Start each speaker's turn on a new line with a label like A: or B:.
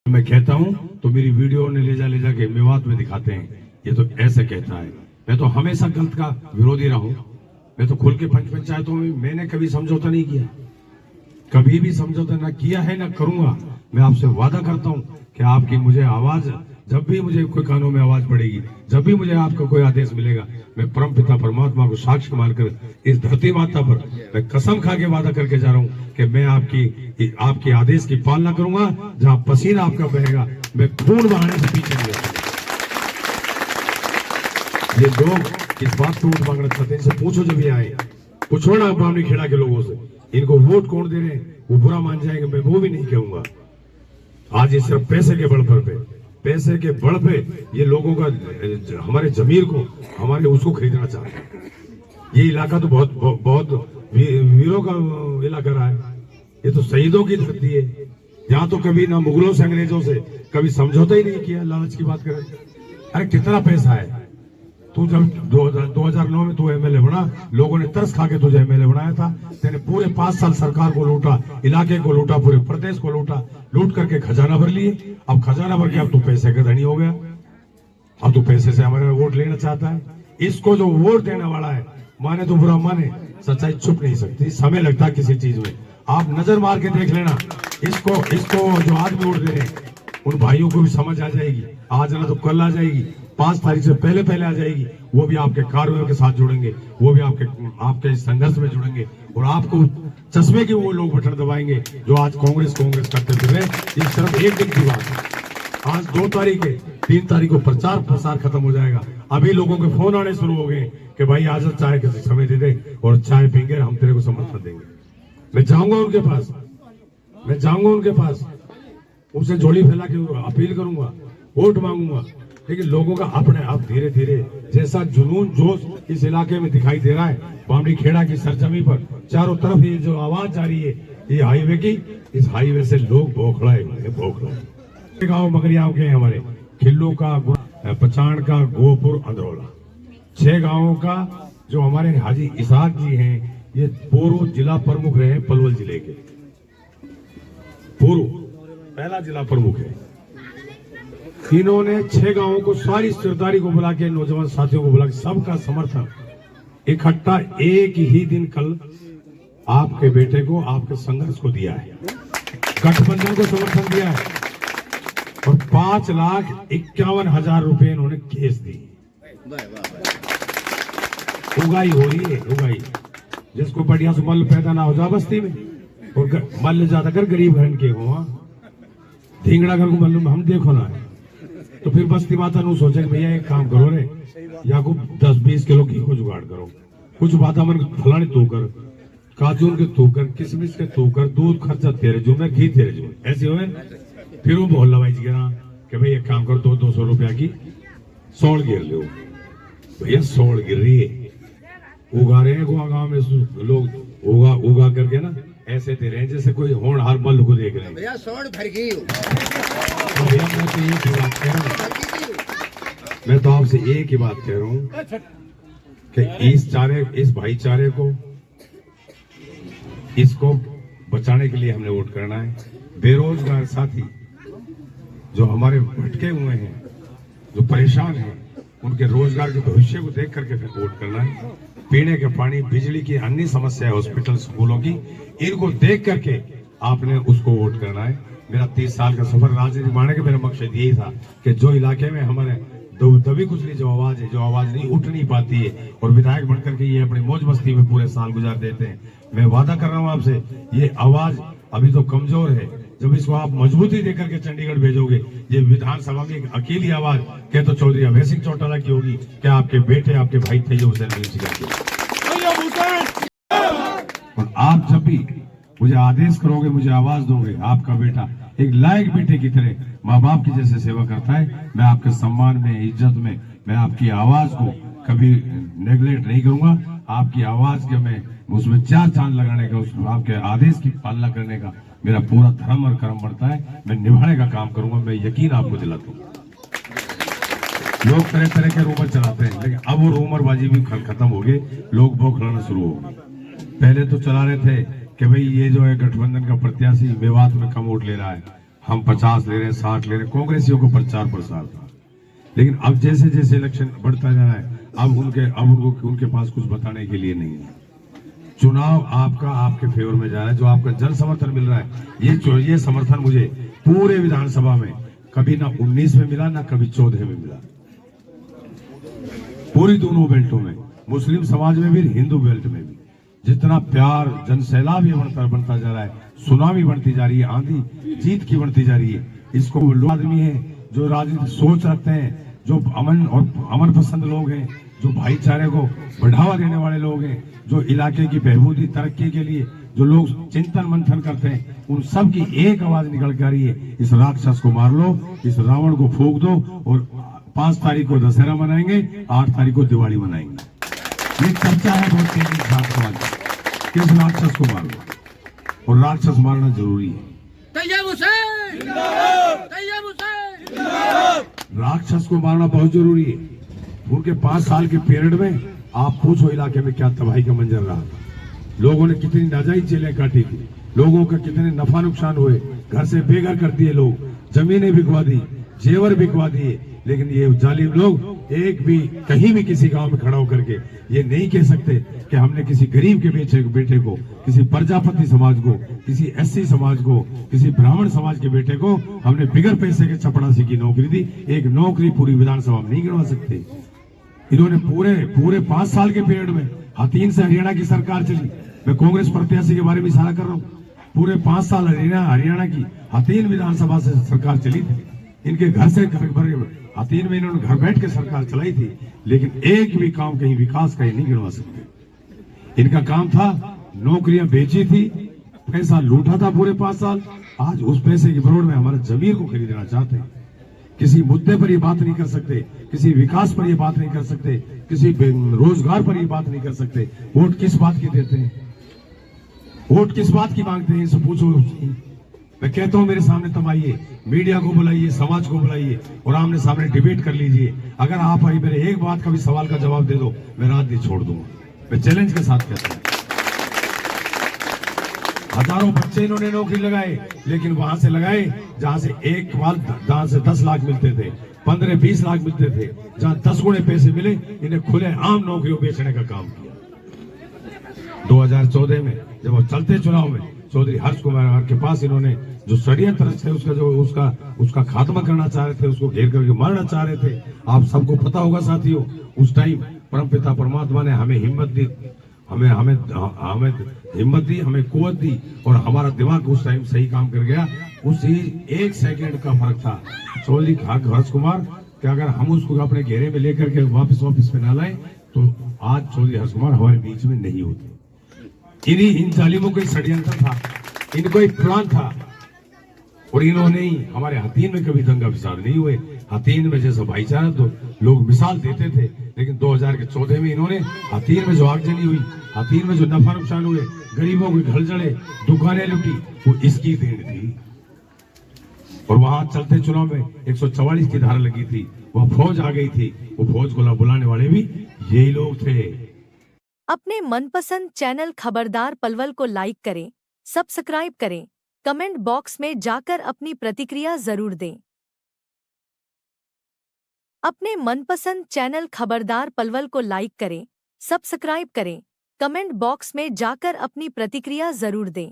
A: मैं कहता हूं तो मेरी वीडियो ने ले जाके मेवात में दिखाते हैं, ये तो ऐसे कहता है। मैं तो हमेशा गलत का विरोधी रहा हूं। मैं तो खुल के पंचायतों में मैंने कभी समझौता नहीं किया, कभी भी समझौता ना किया है ना करूंगा। मैं आपसे वादा करता हूं कि आपकी मुझे आवाज, जब भी मुझे कोई कानों में आवाज पड़ेगी, जब भी मुझे आपका कोई आदेश मिलेगा, मैं परम पिता परमात्मा को साक्ष्य मानकर इस धरती माता पर मैं कसम खा के वादा करके जा रहा हूं कि मैं आपके आदेश की पालना करूंगा। जहां पसीना आपका बहेगा, मैं खून बहाने से पीछे नहीं हटूंगा। ये लोग इस बात को वोट मांगना चाहते हैं, इनसे पूछो जब ये आए, पूछो ना बावनी खेड़ा के लोगों से, इनको वोट कौन दे रहे हैं, वो बुरा मान जाएंगे, मैं वो भी नहीं कहूंगा। आज ये सिर्फ पैसे के बल पे ये लोगों का, हमारे जमीर को, हमारे उसको खरीदना चाहते हैं। ये इलाका तो बहुत वीरों का इलाका रहा है, ये तो शहीदों की धरती है। यहाँ तो कभी ना मुगलों से अंग्रेजों से कभी समझौता ही नहीं किया। लालच की बात करें, अरे कितना पैसा है। तू जब 2009 में तू एमएलए बना, लोगों ने तरस खा के तुझे एमएलए बनाया था। तेने पूरे 5 साल सरकार को लूटा, इलाके को लूटा, पूरे प्रदेश को लूटा, लूट करके खजाना भर लिए। अब खजाना भर के अब तू पैसे का धनी हो गया, अब तू पैसे से हमारे वोट लेना चाहता है। इसको जो वोट देने वाला है, माने तो बुरा माने, सच्चाई छुप नहीं सकती, समय लगता है किसी चीज में। आप नजर मार के देख लेना, इसको जो आज वोट दे रहे हैं, उन भाइयों को भी समझ आ जाएगी। आज ना तो कल आ जाएगी, 5 तारीख से पहले आ जाएगी। वो भी आपके कार्यों के साथ जुड़ेंगे, वो भी आपके संघर्ष में जुड़ेंगे, और आपको चश्मे की वो लोग बटन दबाएंगे जो आज कांग्रेस करते फिर। ये सिर्फ एक दिन की बात है। आज 2 तारीख है, 3 तारीख को प्रचार प्रसार खत्म हो जाएगा। अभी लोगों के फोन आने शुरू हो गए कि भाई आज चाय के समय दे दे और चाय पीएंगे, हम तेरे को समर्थन देंगे। मैं जाऊंगा उनके पास, उनसे झोली फैला के अपील करूंगा, वोट मांगूंगा। लेकिन लोगों का अपने आप धीरे धीरे जैसा जुनून जोश इस इलाके में दिखाई दे रहा है, बावनी खेड़ा की सरजमी पर चारों तरफ ये जो आवाज जा रही है, ये हाईवे की, इस हाईवे से लोग बौखलाए गाँव मगरियाओं के हमारे खिल्लू का, पचाण का, गोपुर, अंदरौला, 6 गाँवों का जो हमारे हाजी इसाक जी हैं, ये पूर्व जिला प्रमुख रहे पलवल जिले के, पूर्व पहला जिला प्रमुख है। इन्होंने 6 गांवों को, सारी सरदारी को बुला के, नौजवान साथियों को बुला के, सबका समर्थन इकट्ठा एक ही दिन कल आपके बेटे को, आपके संघर्ष को दिया है, गठबंधन को समर्थन दिया है, और 5,51,000 रुपए इन्होंने केस दी। उगाई हो रही है, उगाई, जिसको बढ़िया से मल पैदा ना हो जा बस्ती में, और मल ज्यादातर गरीब घर के हो, ढींगड़ा घर को मल हम देखो ना है, तो फिर बस्ती माता नु सोचे भैया एक काम करो रे, या को 10-20 किलो घी को जुगाड़ करो, कुछ बादामन फलाने तू कर, काजू के तू कर, किशमिश के तू कर, दूध खर्चा तेरे जो में, घी तेरे जो, ऐसे हो। फिर वो मोहल्ला वाइज गिरा कि भाई एक काम करो, 200 रुपया की सौड़ गिर लो। भैया सौड़ गिर रही है, उगा रहे हैं गाँव में लोग, उगा करके ना ऐसे दे रहे हैं जैसे कोई होनहार मल्ल को देख रहे हैं। भैया सौड़ भर गई। मैं तो आपसे एक ही बात कह रहा हूँ कि इस भाईचारे को, इसको बचाने के लिए हमने वोट करना है। बेरोजगार साथी जो हमारे भटके हुए हैं, जो परेशान हैं, उनके रोजगार के भविष्य को देख करके फिर वोट करना है। पीने के पानी, बिजली की अन्य समस्या है, हॉस्पिटल, स्कूलों की, इनको देख करके आपने उसको वोट करना है। मेरा 30 साल का सफर राजनीति माने का मेरा मकसद यही था कि जो इलाके में हमारे दबी कुचली जो आवाज है, जो आवाज नहीं उठ नहीं पाती है, और विधायक बनकर के ये अपनी मौज मस्ती में पूरे साल गुजार देते हैं, मैं वादा कर रहा हूँ आपसे, ये आवाज अभी तो कमजोर है। जब इसको आप मजबूती देकर के चंडीगढ़ भेजोगे, ये विधानसभा में एक अकेली आवाज क्या तो चौधरी अभय सिंह चौटाला की होगी, क्या आपके बेटे, आपके भाई थे जो उसे और आप जब भी मुझे आदेश करोगे, मुझे आवाज दोगे, आपका बेटा एक लायक बेटे की तरह माँ बाप की जैसे सेवा करता है। मैं आपके सम्मान में, इज्जत में, मैं आपकी आवाज को कभी नेग्लेक्ट नहीं करूंगा। आपकी आवाज के मैं उसमें 4 चांद लगाने का, उस आपके आदेश की पालना करने का मेरा पूरा धर्म और कर्म बढ़ता है। मैं निभाने का काम करूंगा, मैं यकीन आपको दिलाता हूँ। लोग तरह तरह के रूमर चलाते हैं, लेकिन अब वो रूमरबाजी भी खत्म हो गई, लोग बौखलाना शुरू हो गए। पहले तो चला रहे थे कि भाई ये जो है गठबंधन का प्रत्याशी मेवात में कम वोट ले रहा है, हम 50 ले रहे हैं, 60 ले रहे हैं, कांग्रेसियों को प्रचार प्रसार था। लेकिन अब जैसे जैसे इलेक्शन बढ़ता जा रहा है, अब उनके पास कुछ बताने के लिए नहीं है। चुनाव आपका आपके फेवर में जा रहा है, जो आपका जन समर्थन मिल रहा है, ये समर्थन मुझे पूरे विधानसभा में कभी ना 19 में मिला, ना कभी 14 में मिला। पूरी दोनों बेल्टों में, मुस्लिम समाज में भी, हिंदू बेल्ट में भी, जितना प्यार जन सैलाब ये बनता जा रहा है, सुनामी बढ़ती जा रही है, आंधी जीत की बढ़ती जा रही है। इसको लोग आदमी है जो राजनीतिक सोच रखते हैं, जो अमन पसंद लोग हैं, जो भाईचारे को बढ़ावा देने वाले लोग हैं, जो इलाके की बहबूदी तरक्की के लिए जो लोग चिंतन मंथन करते हैं, उन सब की एक आवाज निकल के आ रही है, इस राक्षस को मार लो, इस रावण को फूंक दो, और 5 तारीख को दशहरा मनाएंगे, 8 तारीख को दिवाली मनाएंगे। ये चर्चा है बहुत तेजी से किस राक्षस को मार लो, और राक्षस मारना जरूरी है। राक्षस को मारना बहुत जरूरी है। उनके 5 साल के पीरियड में आप पूछो इलाके में क्या तबाही का मंजर रहा था। लोगों ने कितनी नाजायज जेलें काटी थी, लोगों का कितने नफा नुकसान हुए, घर से बेघर कर दिए लोग, जमीनें बिकवा दी, जेवर बिकवा दिए। लेकिन ये जालिम लोग एक भी कहीं भी किसी गांव में खड़ा होकर के ये नहीं कह सकते कि हमने किसी गरीब के बेटे को, किसी प्रजापति समाज को, किसी एससी समाज को, किसी ब्राह्मण समाज के बेटे को हमने बिगर पैसे के चपड़ासी की नौकरी दी। एक नौकरी पूरी विधानसभा में नहीं गिनवा सकते। इन्होंने पूरे 5 साल के पीरियड में हथीन से हरियाणा की सरकार चली। मैं कांग्रेस प्रत्याशी के बारे में इशारा कर रहा हूँ। पूरे 5 साल हरियाणा की हथीन विधानसभा से सरकार चली थी। इनके घर से हथीन में इन्होंने घर बैठ के सरकार चलाई थी, लेकिन एक भी काम कहीं विकास का नहीं गिनवा सकते। इनका काम था नौकरियां बेची थी, पैसा लूटा था पूरे 5 साल। आज उस पैसे की बरोड़ में हमारे जमीर को खरीदना चाहते हैं। किसी मुद्दे पर ये बात नहीं कर सकते, किसी विकास पर ये बात नहीं कर सकते, किसी रोजगार पर ये बात नहीं कर सकते। वोट किस बात की देते हैं, वोट किस बात की मांगते हैं, इनसे पूछो। मैं कहता हूं मेरे सामने तब आइए, मीडिया को बुलाइए, समाज को बुलाइए और आमने सामने डिबेट कर लीजिए। अगर आप आई मेरे एक बात का भी सवाल का जवाब दे दो, मैं राजनीति छोड़ दूंगा। मैं चैलेंज के साथ कहता हूं। हजारों बच्चे इन्होंने नौकरी लगाए, लेकिन वहां से लगाए जहां से 10 लाख मिलते थे, 15-20 लाख मिलते थे, जहां 10 गुणे पैसे मिले, इन्हें खुले आम नौकरियों बेचने का काम किया। 2014 में जब वो चलते चुनाव में चौधरी हर्ष कुमार के पास इन्होंने जो षड्यंत्र थे उसका खात्मा करना चाह रहे थे, उसको घेर करके मारना चाह रहे थे। आप सबको पता होगा साथियों, उस टाइम परमपिता परमात्मा ने हमें हिम्मत दी, हमें हिम्मत दी, हमें कुव्वत दी, और हमारा दिमाग उस टाइम सही काम कर गया। उसी 1 सेकंड का फर्क था चौधरी हर्ष कुमार कि अगर हम उसको अपने घेरे में लेकर के वापस ऑफिस में ना लाए तो आज चौधरी हर्ष कुमार हमारे बीच में नहीं होते। इन जालिमों का षड्यंत्र था, इनको एक प्लान था, और इन्होंने ही हमारे हथीन में कभी दंगा फिसाद नहीं हुए। हथीन में जैसा भाईचारा तो लोग मिसाल देते थे, लेकिन 2014 में इन्होंने हथीन में जो आगजनी हुई, हथीन में जो नफा नुकसान हुए, गरीबों के घर जड़े, दुकानें लुटी, वो इसकी देन थी। और वहां चलते चुनाव में 144 की धारा लगी थी, वह फौज आ गई थी, वो फौज को बुलाने वाले भी यही लोग थे।
B: अपने मनपसंद चैनल खबरदार पलवल को लाइक करें, सब्सक्राइब करें, कमेंट बॉक्स में जाकर अपनी प्रतिक्रिया जरूर दें। अपने मनपसंद चैनल खबरदार पलवल को लाइक करें, सब्सक्राइब करें, कमेंट बॉक्स में जाकर अपनी प्रतिक्रिया जरूर दें।